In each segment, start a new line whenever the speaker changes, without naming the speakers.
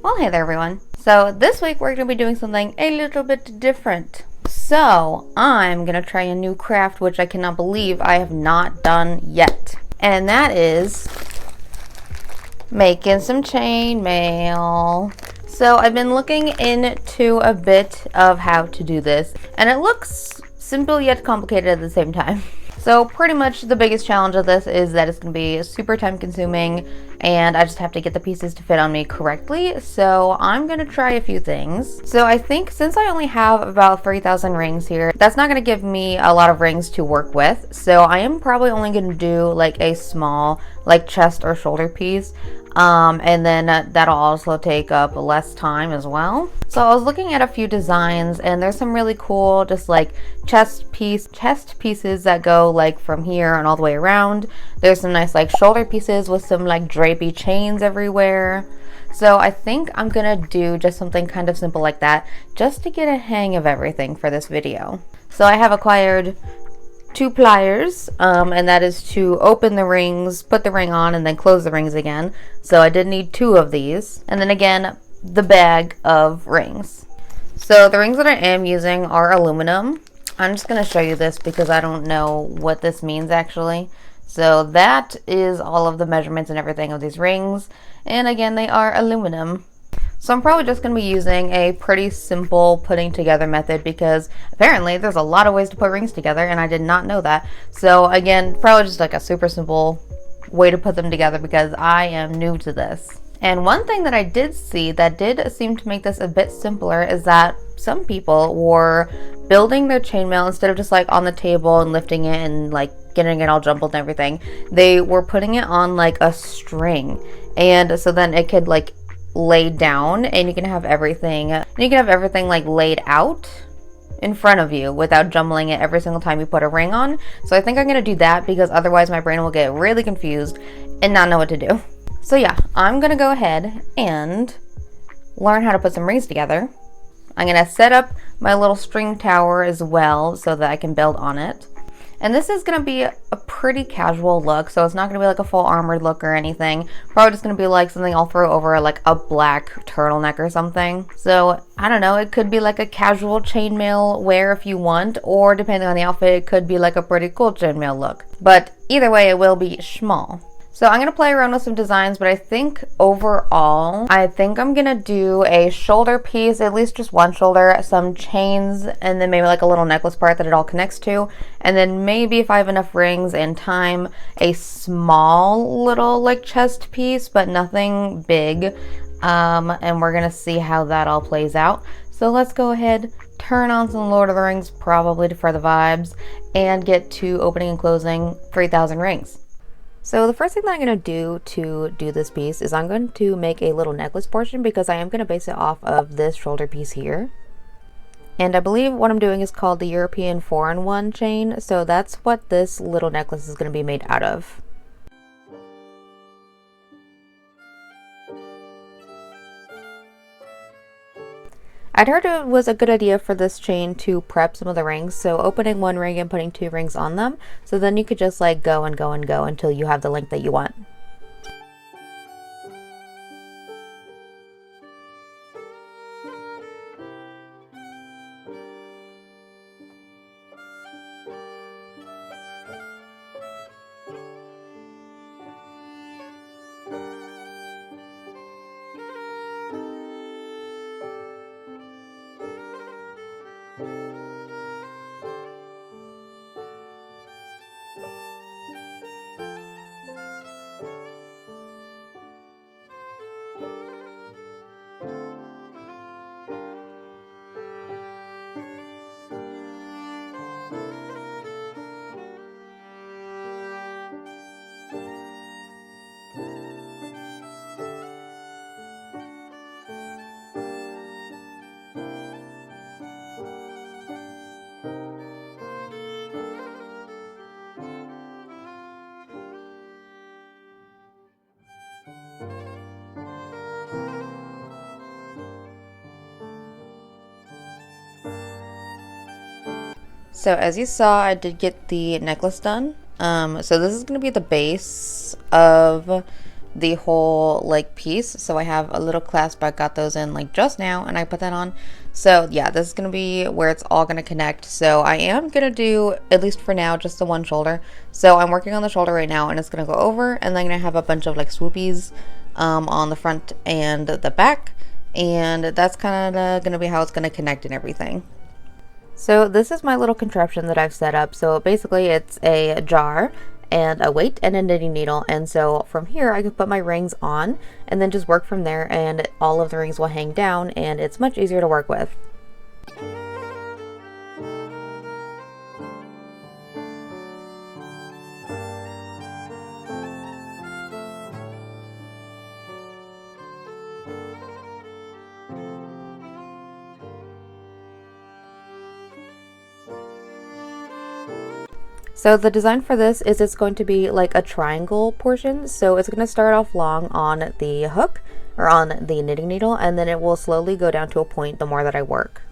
Well, hey there everyone. So this week we're going to be doing something a little bit different. So I'm going to try a new craft which I cannot believe I have not done yet. And that is making some chainmail. So I've been looking into a bit of how to do this, and it looks simple yet complicated at the same time. So pretty much the biggest challenge of this is that it's going to be super time consuming, and I just have to get the pieces to fit on me correctly. So I'm going to try a few things. So I think since I only have about 3,000 rings here, that's not going to give me a lot of rings to work with. So I am probably only going to do like a small like chest or shoulder piece. And then that'll also take up less time as well. So I was looking at a few designs, and there's some really cool just like chest pieces that go like from here and all the way around. There's some nice like shoulder pieces with some like drapey chains everywhere. So I think I'm gonna do just something kind of simple like that just to get a hang of everything for this video. So I have acquired 2 pliers, and that is to open the rings, put the ring on, and then close the rings again. So I did need 2 of these. And then again, the bag of rings. So the rings that I am using are aluminum. I'm just going to show you this because I don't know what this means actually. So that is all of the measurements and everything of these rings. And again, they are aluminum. So I'm probably just going to be using a pretty simple putting together method because apparently there's a lot of ways to put rings together and I did not know that. So again, probably just like a super simple way to put them together because I am new to this. And one thing that I did see that did seem to make this a bit simpler is that some people were building their chainmail instead of just like on the table and lifting it and like getting it all jumbled and everything. They were putting it on like a string, and so then it could like laid down, and you can have everything like laid out in front of you without jumbling it every single time you put a ring on. So I think I'm gonna do that because otherwise my brain will get really confused and not know what to do. So yeah, I'm gonna go ahead and learn how to put some rings together. I'm gonna set up my little string tower as well so that I can build on it. And this is going to be a pretty casual look, so it's not going to be like a full armored look or anything. Probably just going to be like something I'll throw over like a black turtleneck or something. So I don't know, it could be like a casual chainmail wear if you want, or depending on the outfit, it could be like a pretty cool chainmail look. But either way, it will be small. So I'm going to play around with some designs, but I think overall, I'm going to do a shoulder piece, at least just one shoulder, some chains, and then maybe like a little necklace part that it all connects to. And then maybe if I have enough rings and time, a small little like chest piece, but nothing big. And we're going to see how that all plays out. So let's go ahead, turn on some Lord of the Rings, probably for the vibes, and get to opening and closing 3,000 rings. So the first thing that I'm going to do this piece is I'm going to make a little necklace portion because I am going to base it off of this shoulder piece here. And I believe what I'm doing is called the European 4-in-1 chain, so that's what this little necklace is going to be made out of. I'd heard it was a good idea for this chain to prep some of the rings, so opening one ring and putting 2 rings on them, so then you could just like go and go and go until you have the length that you want. So as you saw, I did get the necklace done. So this is going to be the base of the whole like piece. So I have a little clasp, I got those in like just now, and I put that on. So yeah, this is gonna be where it's all gonna connect. So I am gonna do, at least for now, just the one shoulder. So I'm working on the shoulder right now, and it's gonna go over, and then I'm gonna have a bunch of like swoopies on the front and the back, and that's kind of gonna be how it's gonna connect and everything. So this is my little contraption that I've set up. So basically it's a jar and a weight and a knitting needle, and so from here I can put my rings on and then just work from there, and all of the rings will hang down and it's much easier to work with. So the design for this is it's going to be like a triangle portion. So it's going to start off long on the hook or on the knitting needle, and then it will slowly go down to a point the more that I work.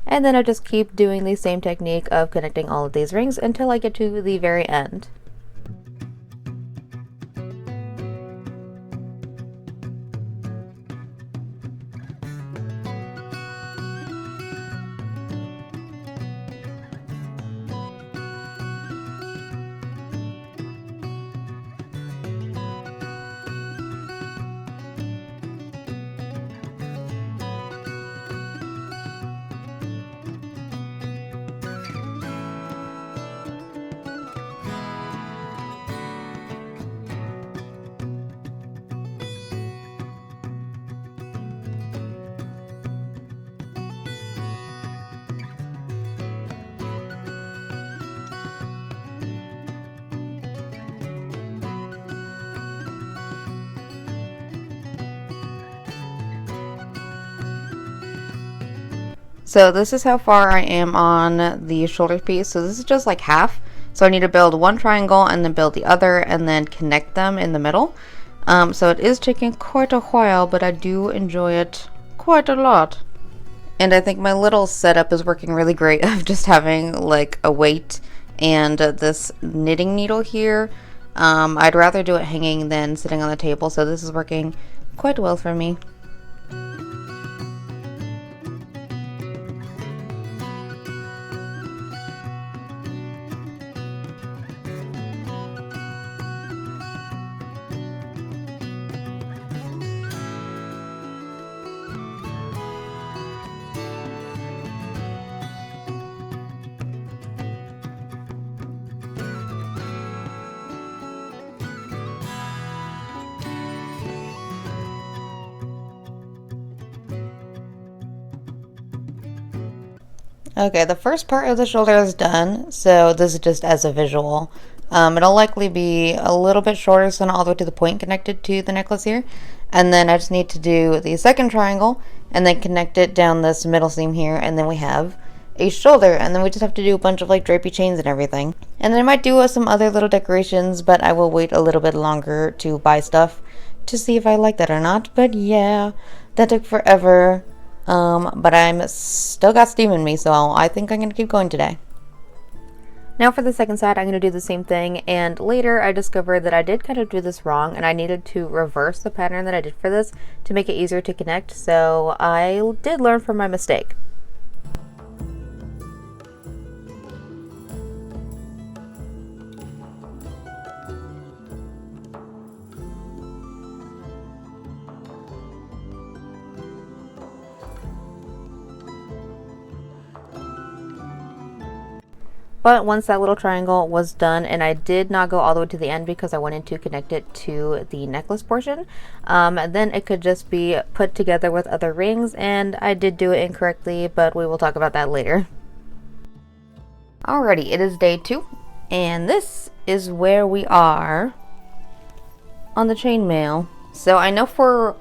And then I just keep doing the same technique of connecting all of these rings until I get to the very end. So this is how far I am on the shoulder piece. So this is just like half. So I need to build one triangle and then build the other and then connect them in the middle. So it is taking quite a while, but I do enjoy it quite a lot. And I think my little setup is working really great of just having like a weight and this knitting needle here. I'd rather do it hanging than sitting on the table, so this is working quite well for me. Okay, the first part of the shoulder is done, so this is just as a visual. It'll likely be a little bit shorter, so not all the way to the point connected to the necklace here. And then I just need to do the second triangle and then connect it down this middle seam here, and then we have a shoulder, and then we just have to do a bunch of like drapey chains and everything. And then I might do some other little decorations, but I will wait a little bit longer to buy stuff to see if I like that or not. But yeah, that took forever. But I'm still got steam in me, so I think I'm gonna keep going today. Now for the second side, I'm gonna do the same thing, and later I discovered that I did kind of do this wrong, and I needed to reverse the pattern that I did for this to make it easier to connect, so I did learn from my mistake. But once that little triangle was done, and I did not go all the way to the end because I wanted to connect it to the necklace portion, then it could just be put together with other rings, and I did do it incorrectly, but we will talk about that later. Alrighty, it is day 2, and this is where we are on the chainmail. So I know for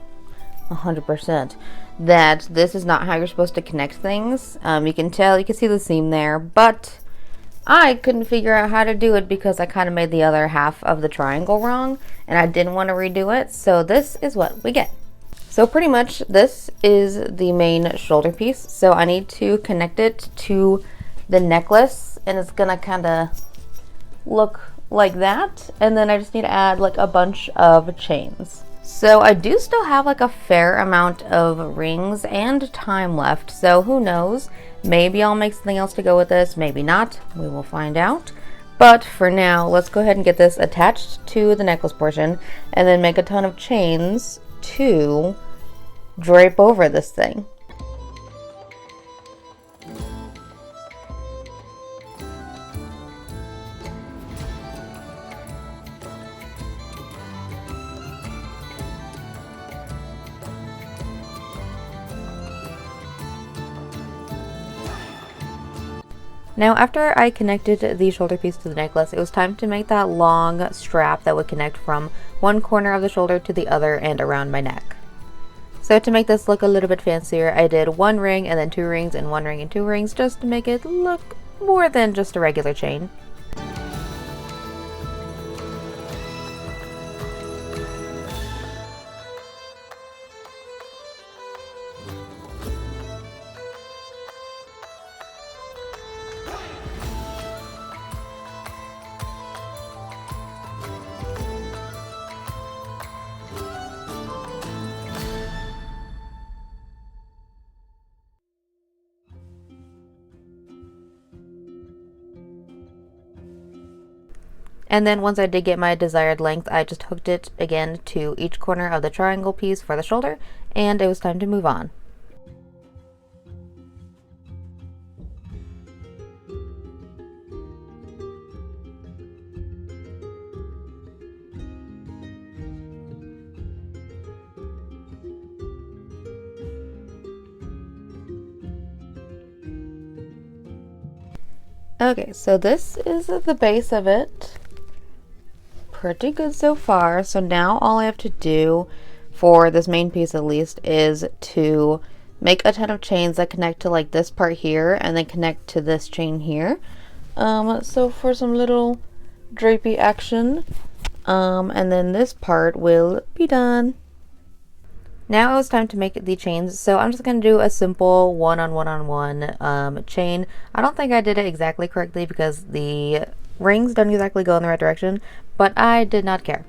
100% that this is not how you're supposed to connect things. You can tell, you can see the seam there, but I couldn't figure out how to do it because I kind of made the other half of the triangle wrong and I didn't want to redo it. So this is what we get. So pretty much this is the main shoulder piece. So I need to connect it to the necklace and it's gonna kind of look like that. And then I just need to add like a bunch of chains. So I do still have like a fair amount of rings and time left. So who knows? Maybe I'll make something else to go with this. Maybe not. We will find out. But for now, let's go ahead and get this attached to the necklace portion and then make a ton of chains to drape over this thing. Now after I connected the shoulder piece to the necklace, it was time to make that long strap that would connect from one corner of the shoulder to the other and around my neck. So to make this look a little bit fancier, I did one ring and then two rings and one ring and two rings just to make it look more than just a regular chain. And then once I did get my desired length, I just hooked it again to each corner of the triangle piece for the shoulder, and it was time to move on. Okay, so this is the base of it. Pretty good so far. So now all I have to do for this main piece at least is to make a ton of chains that connect to like this part here and then connect to this chain here. So for some little drapey action, and then this part will be done. Now it was time to make the chains, so I'm just going to do a simple one-on-one-on-one chain. I don't think I did it exactly correctly because the rings don't exactly go in the right direction, but I did not care.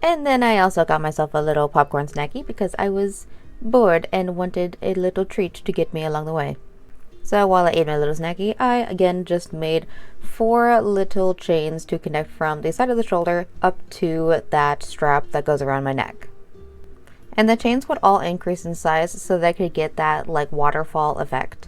And then I also got myself a little popcorn snacky because I was bored and wanted a little treat to get me along the way. So while I ate my little snacky, I again just made 4 little chains to connect from the side of the shoulder up to that strap that goes around my neck. And the chains would all increase in size so that I could get that like waterfall effect.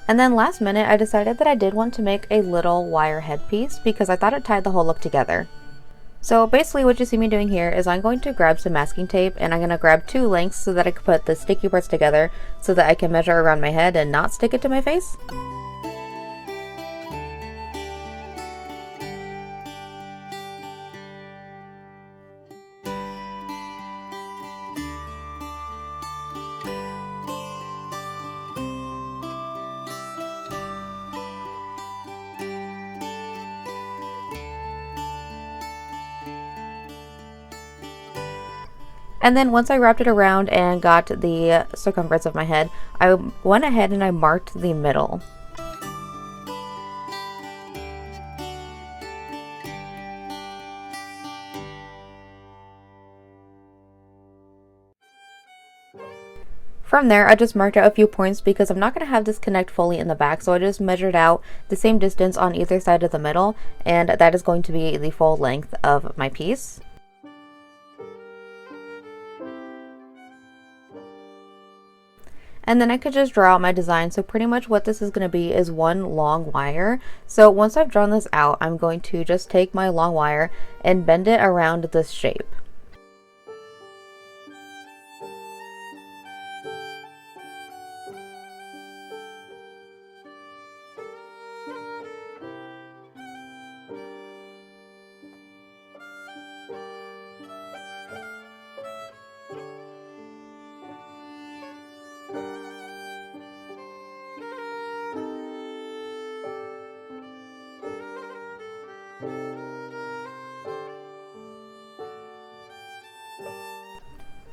And then last minute, I decided that I did want to make a little wire headpiece because I thought it tied the whole look together. So basically what you see me doing here is I'm going to grab some masking tape and I'm going to grab 2 lengths so that I can put the sticky parts together so that I can measure around my head and not stick it to my face. And then once I wrapped it around and got the circumference of my head, I went ahead and I marked the middle. From there, I just marked out a few points because I'm not going to have this connect fully in the back, so I just measured out the same distance on either side of the middle, and that is going to be the full length of my piece. And then I could just draw out my design. So pretty much what this is going to be is one long wire. So once I've drawn this out, I'm going to just take my long wire and bend it around this shape.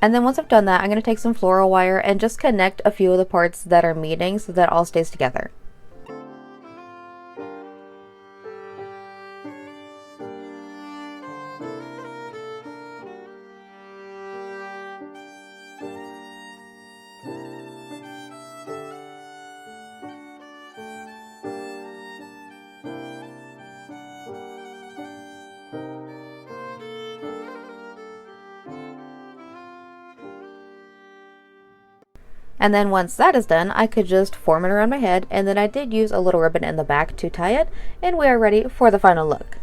And then once I've done that, I'm going to take some floral wire and just connect a few of the parts that are meeting so that it all stays together. And then once that is done, I could just form it around my head, and then I did use a little ribbon in the back to tie it, and we are ready for the final look.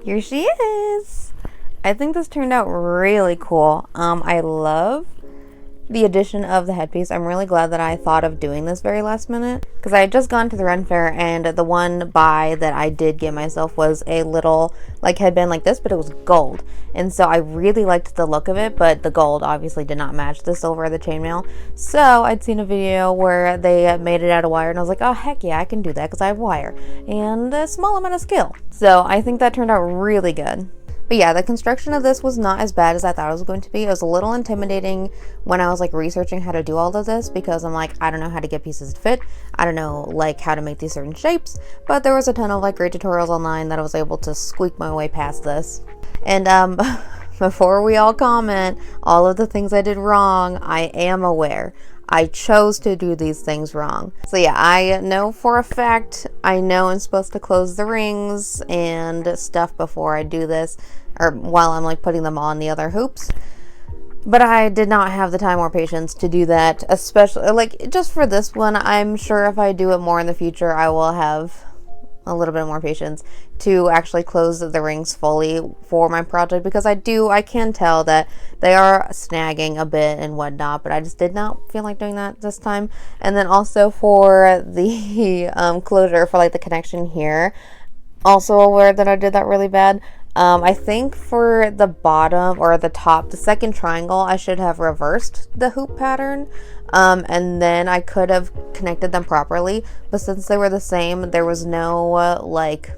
Here she is! I think this turned out really cool. I love the addition of the headpiece. I'm really glad that I thought of doing this very last minute, because I had just gone to the Ren Fair and the one buy that I did get myself was a little like headband like this, but it was gold, and so I really liked the look of it, but the gold obviously did not match the silver or the chainmail. So I'd seen a video where they made it out of wire, and I was like, oh heck yeah, I can do that because I have wire and a small amount of skill. So I think that turned out really good. But yeah, the construction of this was not as bad as I thought it was going to be. It was a little intimidating when I was like researching how to do all of this, because I'm like, I don't know how to get pieces to fit. I don't know like how to make these certain shapes, but there was a ton of like great tutorials online that I was able to squeak my way past this. And before we all comment all of the things I did wrong, I am aware. I chose to do these things wrong. So yeah, I know for a fact, I know I'm supposed to close the rings and stuff before I do this, or while I'm like putting them on the other hoops. But I did not have the time or patience to do that, especially like just for this one. I'm sure if I do it more in the future, I will have a little bit more patience to actually close the rings fully for my project, because I can tell that they are snagging a bit and whatnot, but I just did not feel like doing that this time. And then also for the closure for like the connection here, also aware that I did that really bad. I think for the bottom or the top, the second triangle, I should have reversed the hoop pattern, and then I could have connected them properly, but since they were the same, there was no like,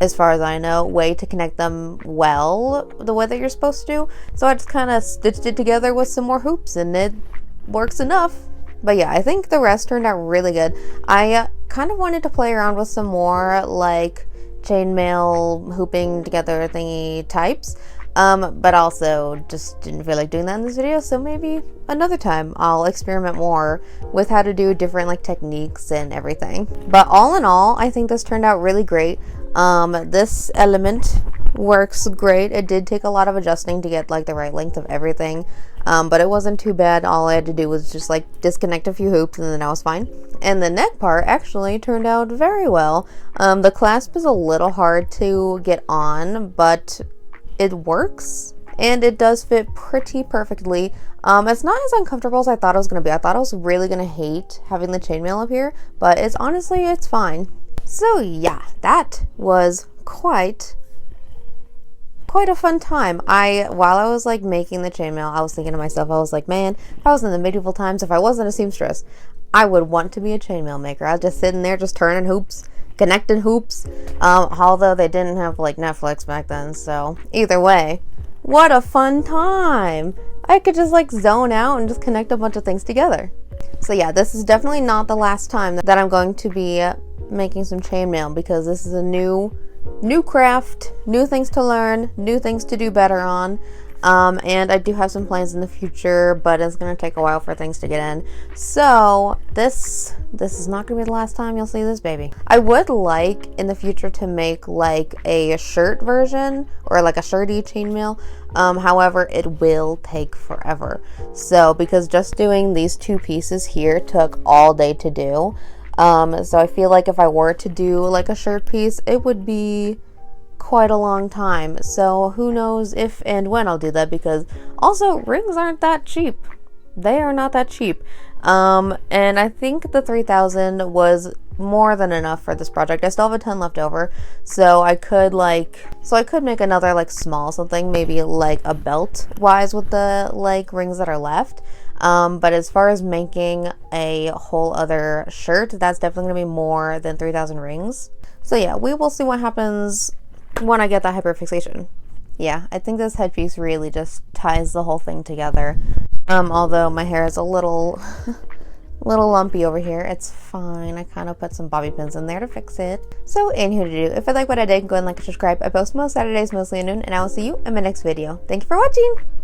as far as I know, way to connect them well the way that you're supposed to. So I just kind of stitched it together with some more hoops, and it works enough. But yeah, I think the rest turned out really good. I kind of wanted to play around with some more like chainmail hooping together thingy types, but also just didn't feel like doing that in this video, so maybe another time I'll experiment more with how to do different like techniques and everything. But all in all, I think this turned out really great. This element works great. It did take a lot of adjusting to get like the right length of everything, but it wasn't too bad. All I had to do was just like disconnect a few hoops, and then I was fine. And the neck part actually turned out very well. The clasp is a little hard to get on, but it works, and it does fit pretty perfectly. It's not as uncomfortable as I thought it was going to be. I thought I was really going to hate having the chainmail up here, but it's honestly, it's fine. So yeah, that was quite a fun time. While I was like making the chainmail, I was thinking to myself, I was like, man, if I was in the medieval times, if I wasn't a seamstress, I would want to be a chainmail maker. I was just sitting there just turning hoops, connecting hoops, although they didn't have like Netflix back then, so either way, what a fun time. I could just like zone out and just connect a bunch of things together. So yeah, this is definitely not the last time that I'm going to be making some chainmail, because this is a new craft, new things to learn, new things to do better on. And I do have some plans in the future, but it's going to take a while for things to get in. So this is not going to be the last time you'll see this baby. I would like in the future to make like a shirt version, or like a shirty chainmail. However, it will take forever. So because just doing these two pieces here took all day to do. So I feel like if I were to do like a shirt piece, it would be quite a long time. So who knows if and when I'll do that, because also rings aren't that cheap. They are not that cheap. And I think the 3,000 was more than enough for this project. I still have a ton left over, so I could make another like small something, maybe like a belt wise with the like rings that are left. But as far as making a whole other shirt, that's definitely gonna be more than 3,000 rings. So yeah, we will see what happens when I get that hyperfixation. Yeah, I think this headpiece really just ties the whole thing together. Although my hair is a little little lumpy over here, it's fine. I kind of put some bobby pins in there to fix it. So anywho to do, if you like what I did, go and like and subscribe. I post most Saturdays, mostly at noon, and I will see you in my next video. Thank you for watching!